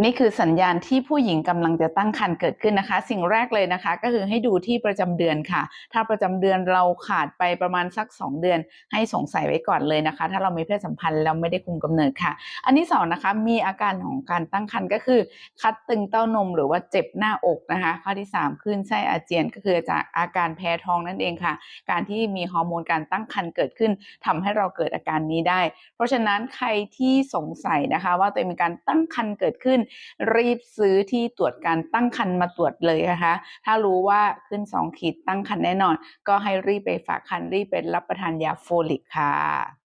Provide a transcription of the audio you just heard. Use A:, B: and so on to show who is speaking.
A: นี่คือสัญญาณที่ผู้หญิงกำลังจะตั้งครรภ์เกิดขึ้นนะคะสิ่งแรกเลยนะคะก็คือให้ดูที่ประจำเดือนค่ะถ้าประจำเดือนเราขาดไปประมาณสัก2เดือนให้สงสัยไว้ก่อนเลยนะคะถ้าเรามีเพศสัมพันธ์แล้วไม่ได้คุมกำเนิดค่ะอันที่2นะคะมีอาการของการตั้งครรภ์ก็คือคัดตึงเต้านมหรือว่าเจ็บหน้าอกนะคะข้อที่3คลื่นไส้อาเจียนก็คือจากอาการแพ้ท้องนั่นเองค่ะการที่มีฮอร์โมนการตั้งครรภ์เกิดขึ้นทำให้เราเกิดอาการนี้ได้เพราะฉะนั้นใครที่สงสัยนะคะว่าตัวเองมีการตั้งครรภ์เกิดขึ้นรีบซื้อที่ตรวจการตั้งครรภ์มาตรวจเลยนะคะถ้ารู้ว่าขึ้น2 ขีดตั้งครรภ์แน่นอนก็ให้รีบไปฝากครรภ์รีบไปรับประทานยาโฟลิกค่ะ